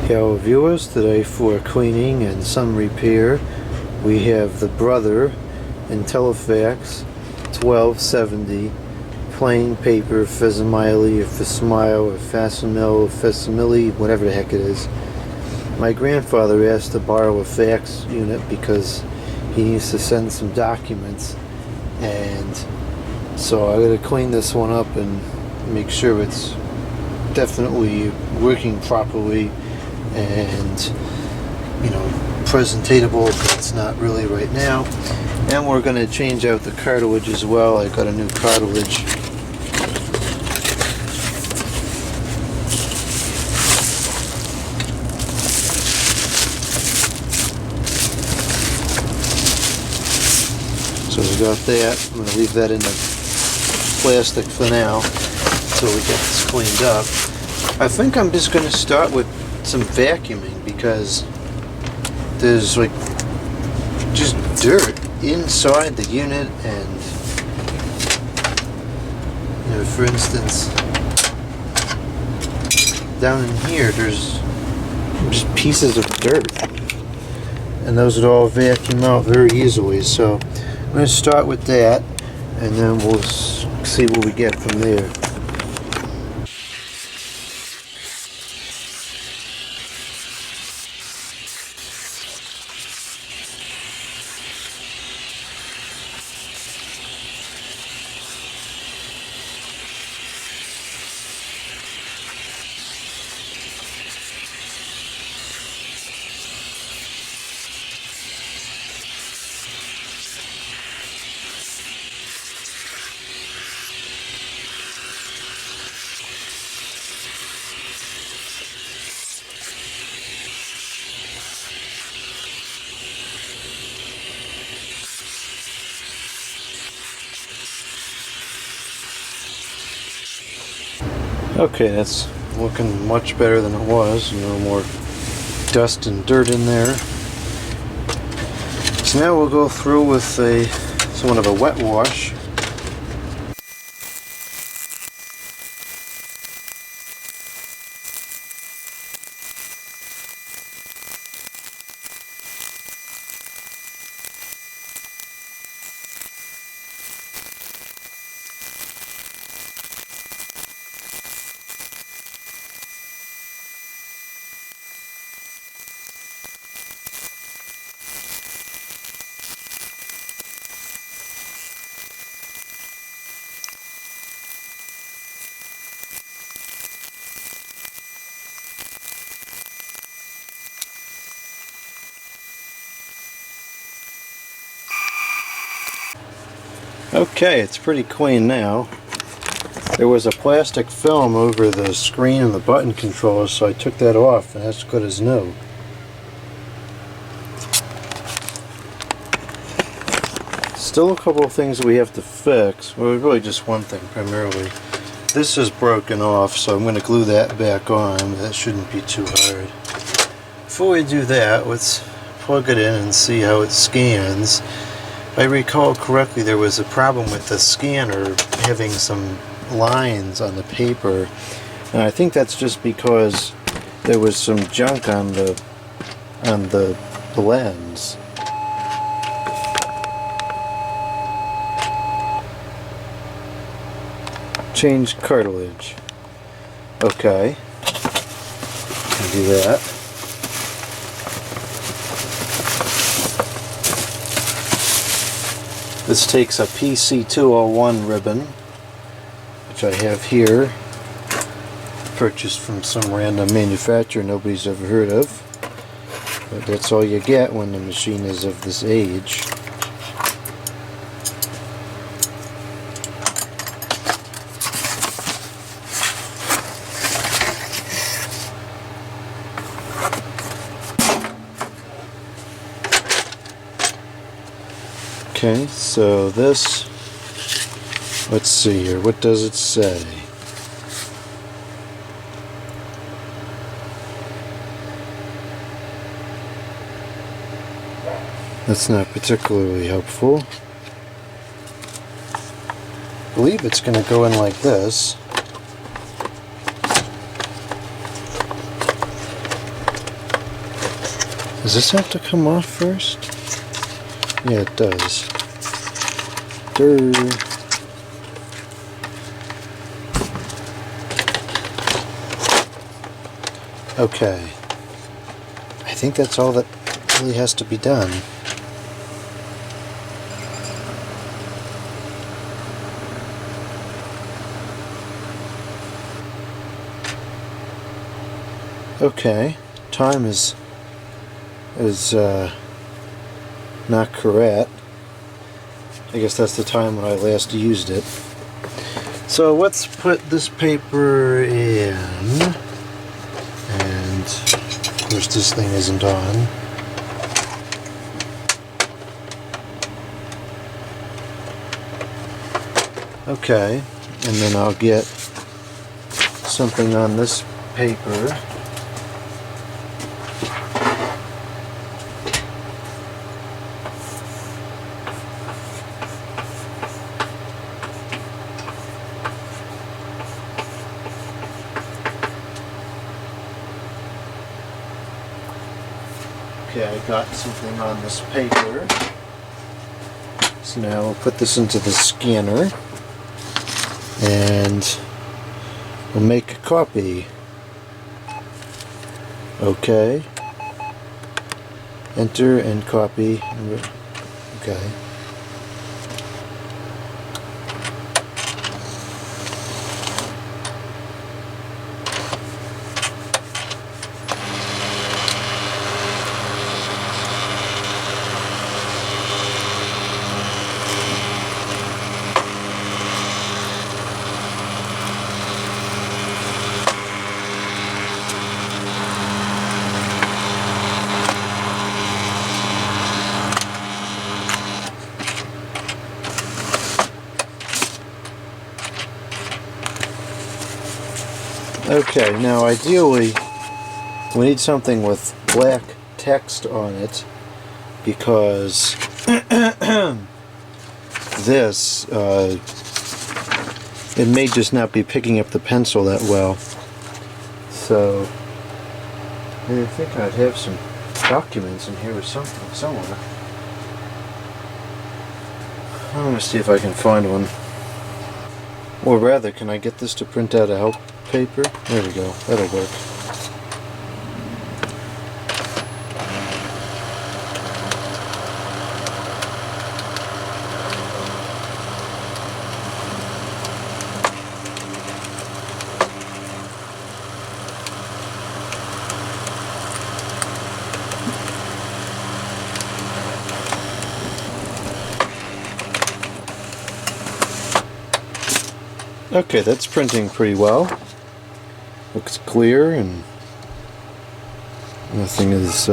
Hello viewers, today for cleaning and some repair we have the Brother IntelliFax 1270 Plain Paper Facsimile or Facsimile, whatever the heck it is. My grandfather asked to borrow a fax unit because he needs to send some documents, and so I gotta clean this one up and make sure it's definitely working properly and, you know, presentatable, but it's not really right now. And we're going to change out the cartridge as well. I got a new cartridge. So we got that. I'm going to leave that in the plastic for now until we get this cleaned up. I think I'm just going to start with some vacuuming because there's like just dirt inside the unit, and you know, for instance, down in here there's just pieces of dirt, and those would all vacuum out very easily. So I'm going to start with that, and then we'll see what we get from there. Okay, that's looking much better than it was. No more dust and dirt in there. So now we'll go through with somewhat of a wet wash. Okay, it's pretty clean now. There was a plastic film over the screen and the button controller, so I took that off, and that's good as new. Still a couple of things that we have to fix. Well, really just one thing primarily. This is broken off, so I'm going to glue that back on. That shouldn't be too hard. Before we do that, let's plug it in and see how it scans. If I recall correctly, there was a problem with the scanner having some lines on the paper, and I think that's just because there was some junk on the lens. Change cartridge. Okay, can do that. This takes a PC201 ribbon, which I have here, purchased from some random manufacturer nobody's ever heard of, but that's all you get when the machine is of this age. Okay, so this, let's see here, what does it say? That's not particularly helpful. I believe it's going to go in like this. Does this have to come off first? Yeah, it does. Durr. Okay. I think that's all that really has to be done. Okay, time is not correct. I guess that's the time when I last used it. So let's put this paper in, and of course this thing isn't on. Okay, and then I'll get something on this paper. Okay, I got something on this paper. So now we'll put this into the scanner and we'll make a copy. Okay. Enter and copy. Okay. Okay, now ideally we need something with black text on it because this it may just not be picking up the pencil that well. So I think I'd have some documents in here or something somewhere. I'm going to see if I can find one. Or rather, can I get this to print out a help paper? There we go. That'll work. Okay, that's printing pretty well. Looks clear and nothing is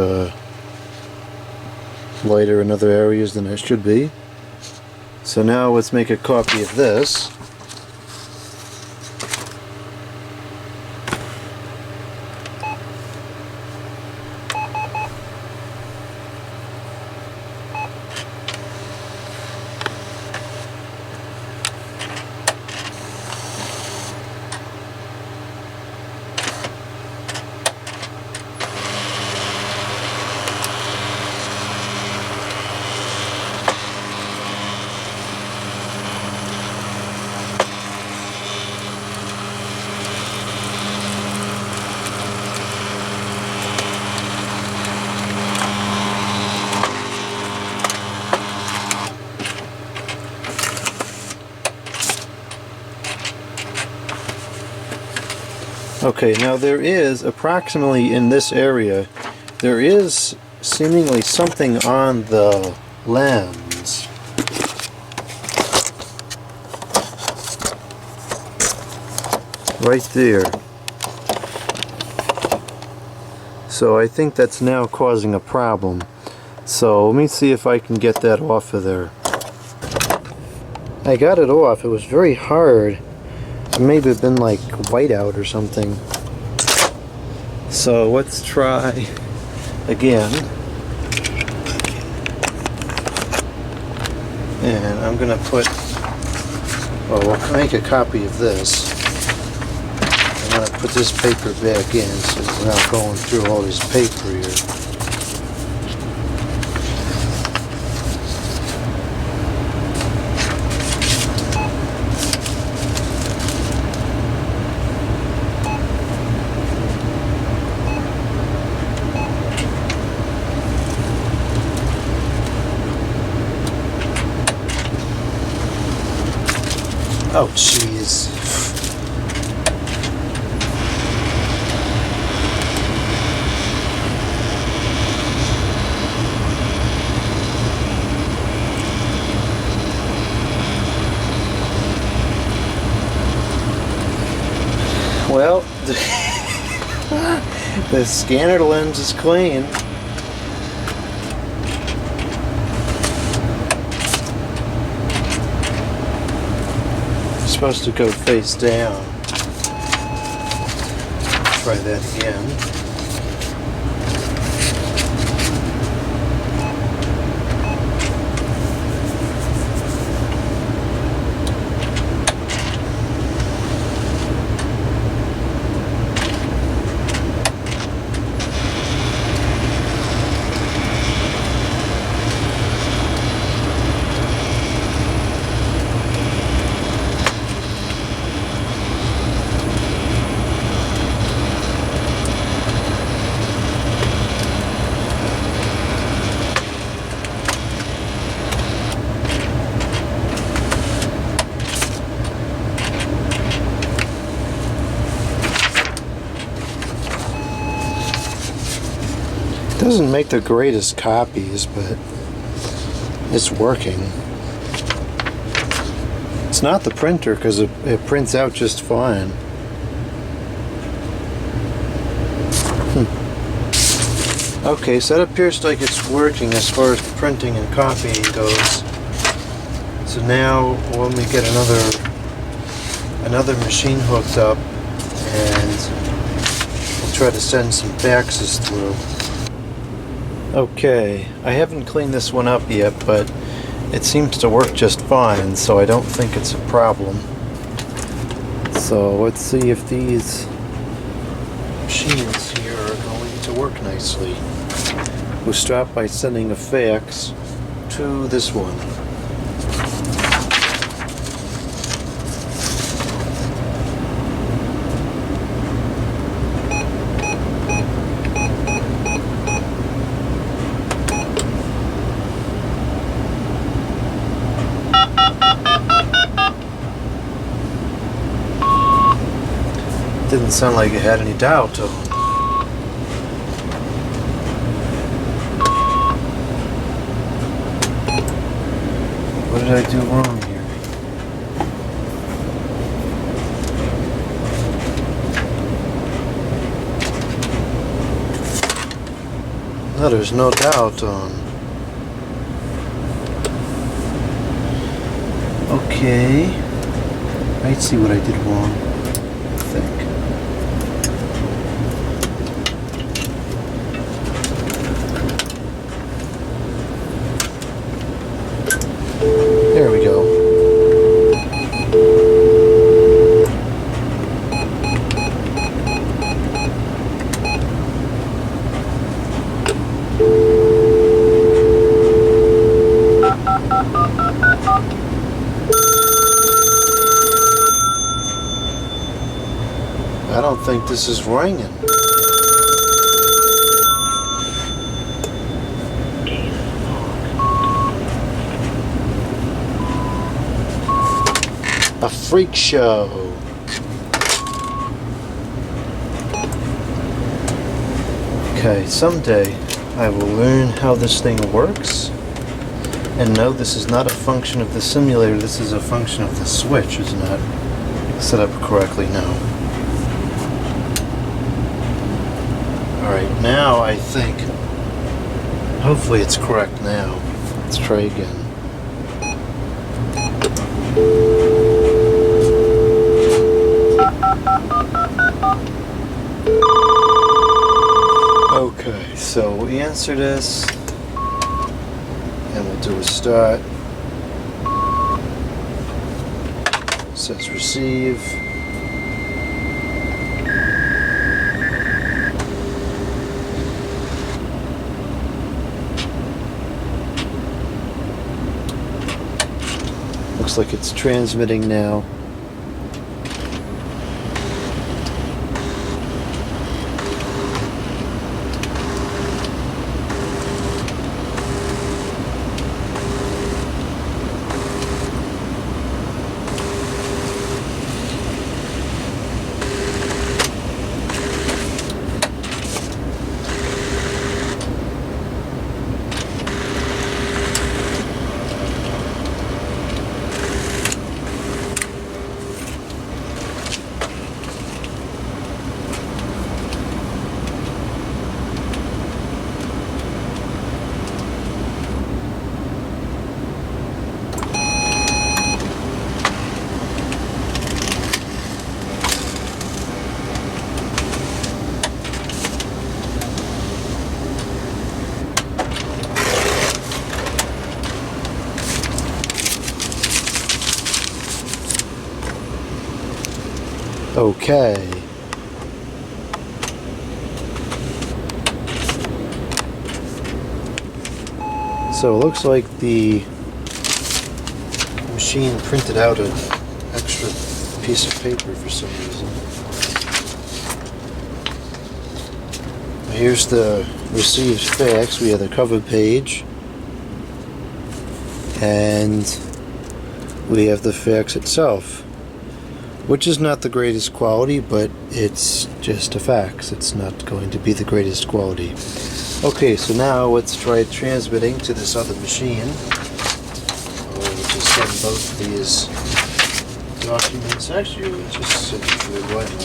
lighter in other areas than it should be. So now let's make a copy of this. Okay, now there is, approximately in this area, there is seemingly something on the lens. Right there. So I think that's now causing a problem. So let me see if I can get that off of there. I got it off. It was very hard. It may have been like whiteout or something. So let's try again. And I'm going to put, well, we'll make a copy of this. I'm going to put this paper back in so we're not going through all this paper here. Oh, jeez. Well, the scanner lens is clean. It's supposed to go face down. Try that again. Doesn't make the greatest copies, but it's working. It's not the printer because it prints out just fine. Okay, so that appears like it's working as far as printing and copying goes. So now when we get another machine hooked up, and we'll try to send some faxes through. Okay, I haven't cleaned this one up yet, but it seems to work just fine, so I don't think it's a problem. So let's see if these machines here are going to work nicely. We'll start by sending a fax to this one. Didn't sound like it had any dial tone. What did I do wrong here? No, there's no dial tone. Okay. I see what I did wrong, I think. There we go. I don't think this is ringing. A freak show. Okay, someday I will learn how this thing works. And no, this is not a function of the simulator, this is a function of the switch. It's not set up correctly now. Alright, now I think, hopefully it's correct now. Let's try again. Okay, so we answer this, and we'll do a start. It says receive. Looks like it's transmitting now. Okay. So it looks like the machine printed out an extra piece of paper for some reason. Here's the received fax. We have the cover page, and we have the fax itself, which is not the greatest quality, but it's just a fax. It's not going to be the greatest quality. Okay, so now let's try transmitting to this other machine. We'll just send both these documents. Actually, we'll just send it through. Why not?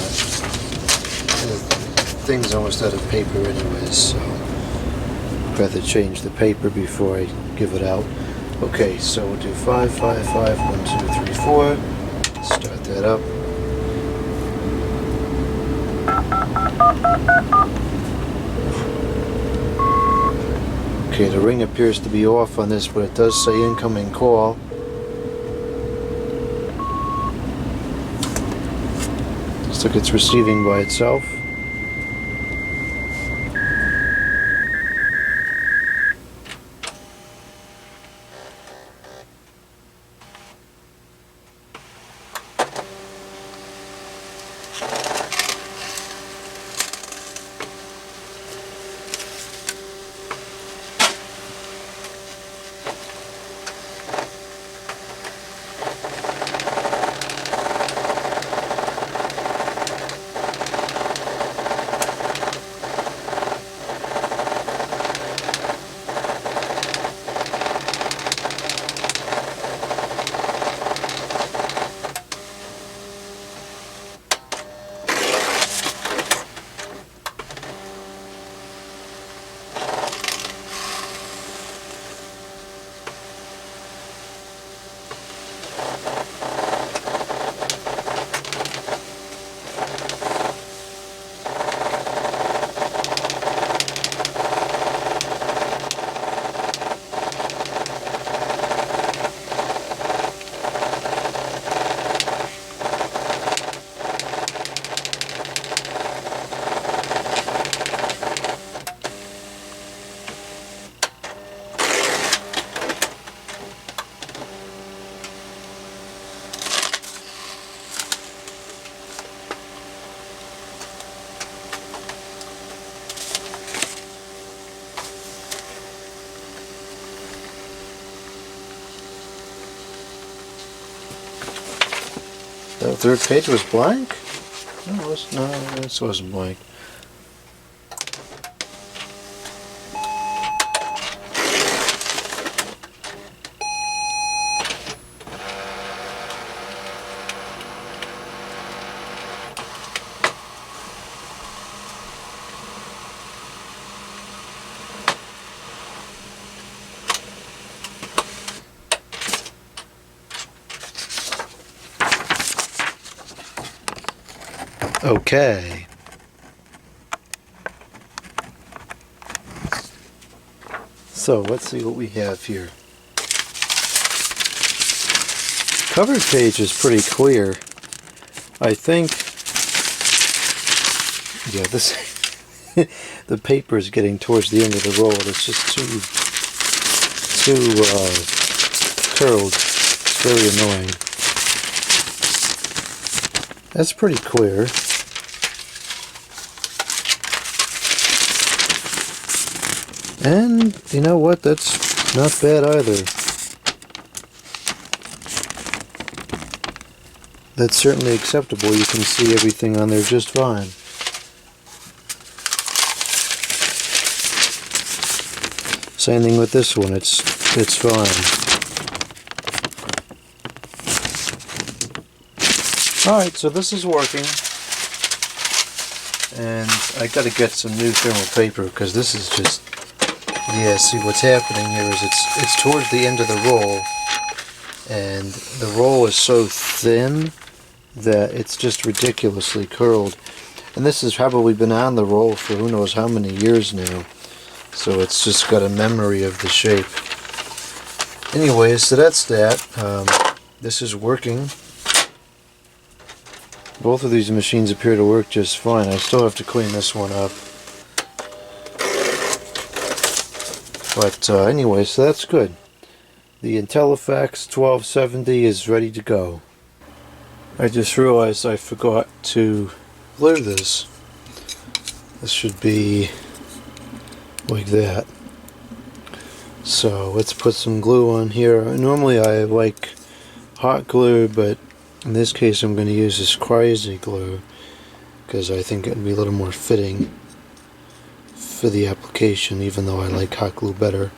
The thing's almost out of paper anyways, so I'd rather change the paper before I give it out. Okay, so we'll do 5, 5, 5, 1, 2, 3, 4. Start that up. Okay, the ring appears to be off on this, but it does say incoming call. Looks like it's receiving by itself. The third page was blank? No, this wasn't blank. Okay. So let's see what we have here. Cover page is pretty clear. I think, yeah, this the paper is getting towards the end of the roll. It's just too curled. It's very annoying. That's pretty clear. And you know what? That's not bad either. That's certainly acceptable. You can see everything on there just fine. Same thing with this one. It's fine. Alright, so this is working. And I gotta get some new thermal paper because this is just, yeah, see what's happening here is it's towards the end of the roll, and the roll is so thin that it's just ridiculously curled. And this has probably been on the roll for who knows how many years now, so it's just got a memory of the shape. Anyways, so that's that. This is working. Both of these machines appear to work just fine. I still have to clean this one up. But anyway, so that's good. The IntelliFax 1270 is ready to go. I just realized I forgot to glue this. This should be like that. So let's put some glue on here. Normally I like hot glue, but in this case I'm going to use this crazy glue because I think it would be a little more fitting for the application, even though I like hot glue better.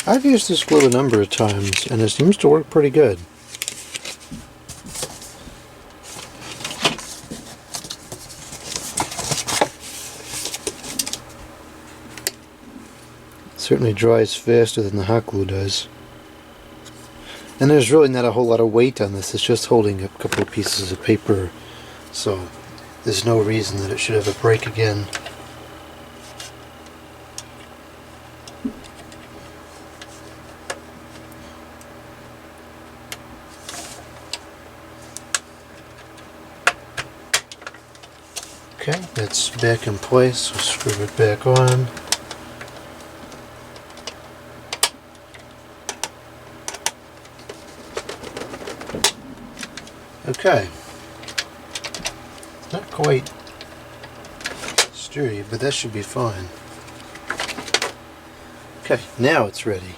I've used this glue a number of times and it seems to work pretty good. It certainly dries faster than the hot glue does. And there's really not a whole lot of weight on this, it's just holding a couple of pieces of paper, so there's no reason that it should ever break again. Okay, it's back in place, so screw it back on. Okay, not quite sturdy, but that should be fine. Okay, now it's ready.